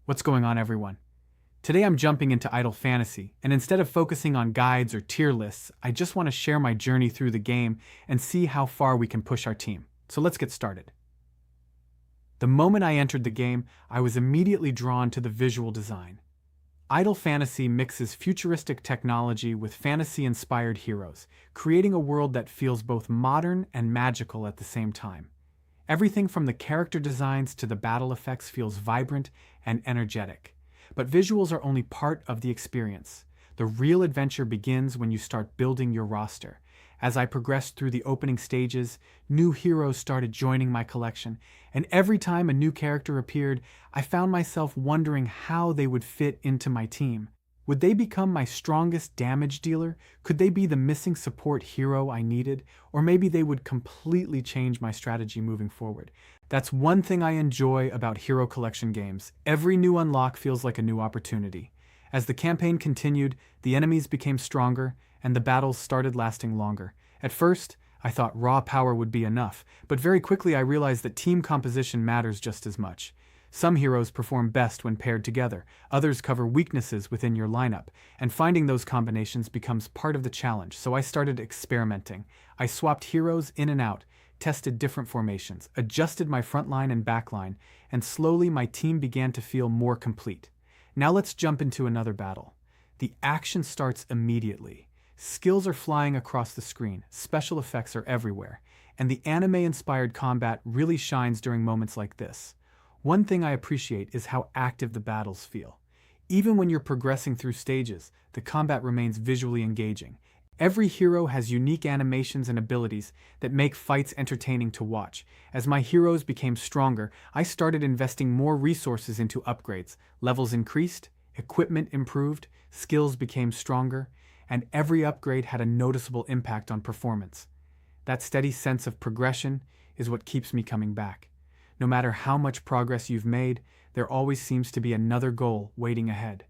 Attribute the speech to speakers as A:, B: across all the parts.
A: What's going on, everyone? Today I'm jumping into Idle Fantasy, and instead of focusing on guides or tier lists, I just want to share my journey through the game and see how far we can push our team. So let's get started. The moment I entered the game, I was immediately drawn to the visual design. Idle Fantasy mixes futuristic technology with fantasy-inspired heroes, creating a world that feels both modern and magical at the same time. Everything from the character designs to the battle effects feels vibrant and energetic. But visuals are only part of the experience. The real adventure begins when you start building your roster. As I progressed through the opening stages, new heroes started joining my collection, and every time a new character appeared, I found myself wondering how they would fit into my team. Would they become my strongest damage dealer? Could they be the missing support hero I needed? Or maybe they would completely change my strategy moving forward. That's one thing I enjoy about hero collection games. Every new unlock feels like a new opportunity. As the campaign continued, the enemies became stronger, and the battles started lasting longer. At first, I thought raw power would be enough, but very quickly I realized that team composition matters just as much. Some heroes perform best when paired together, others cover weaknesses within your lineup, and finding those combinations becomes part of the challenge, so I started experimenting. I swapped heroes in and out, tested different formations, adjusted my front line and back line, and slowly my team began to feel more complete. Now let's jump into another battle. The action starts immediately. Skills are flying across the screen, special effects are everywhere, and the anime-inspired combat really shines during moments like this. One thing I appreciate is how active the battles feel. Even when you're progressing through stages, the combat remains visually engaging. Every hero has unique animations and abilities that make fights entertaining to watch. As my heroes became stronger, I started investing more resources into upgrades. Levels increased, equipment improved, skills became stronger, and every upgrade had a noticeable impact on performance. That steady sense of progression is what keeps me coming back. No matter how much progress you've made, there always seems to be another goal waiting ahead.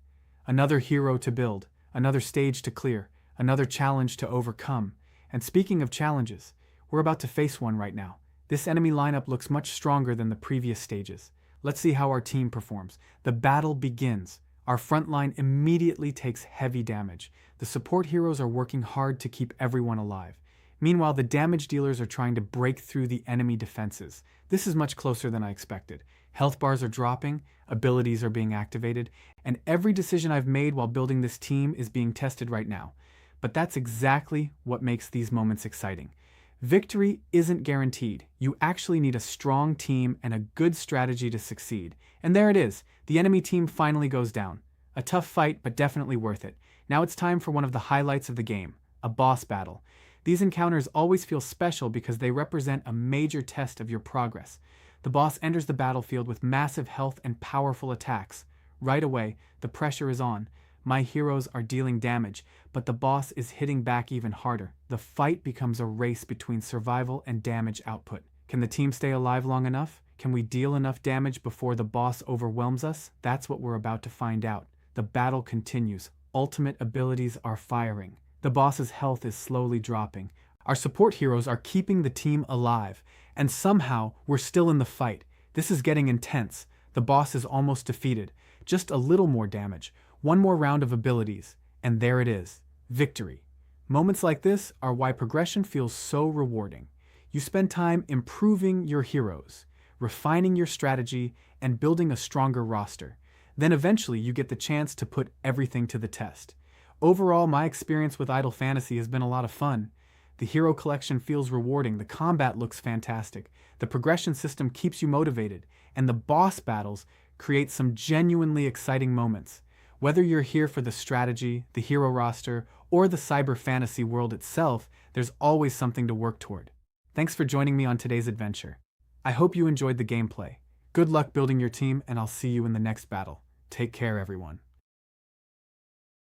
A: Another hero to build, another stage to clear, another challenge to overcome. And speaking of challenges, we're about to face one right now. This enemy lineup looks much stronger than the previous stages. Let's see how our team performs. The battle begins. Our front line immediately takes heavy damage. The support heroes are working hard to keep everyone alive. Meanwhile, the damage dealers are trying to break through the enemy defenses. This is much closer than I expected. Health bars are dropping, abilities are being activated, and every decision I've made while building this team is being tested right now. But that's exactly what makes these moments exciting. Victory isn't guaranteed. You actually need a strong team and a good strategy to succeed. And there it is. The enemy team finally goes down. A tough fight, but definitely worth it. Now it's time for one of the highlights of the game, a boss battle. These encounters always feel special because they represent a major test of your progress. The boss enters the battlefield with massive health and powerful attacks. Right away, the pressure is on. My heroes are dealing damage, but the boss is hitting back even harder. The fight becomes a race between survival and damage output. Can the team stay alive long enough? Can we deal enough damage before the boss overwhelms us? That's what we're about to find out. The battle continues. Ultimate abilities are firing. The boss's health is slowly dropping. Our support heroes are keeping the team alive, and somehow we're still in the fight. This is getting intense. The boss is almost defeated. Just a little more damage. One more round of abilities, and there it is. Victory. Moments like this are why progression feels so rewarding. You spend time improving your heroes, refining your strategy, and building a stronger roster. Then eventually you get the chance to put everything to the test. Overall, my experience with Idle Fantasy has been a lot of fun. The hero collection feels rewarding, the combat looks fantastic, the progression system keeps you motivated, and the boss battles create some genuinely exciting moments. Whether you're here for the strategy, the hero roster, or the cyber fantasy world itself, there's always something to work toward. Thanks for joining me on today's adventure. I hope you enjoyed the gameplay. Good luck building your team, and I'll see you in the next battle. Take care, everyone.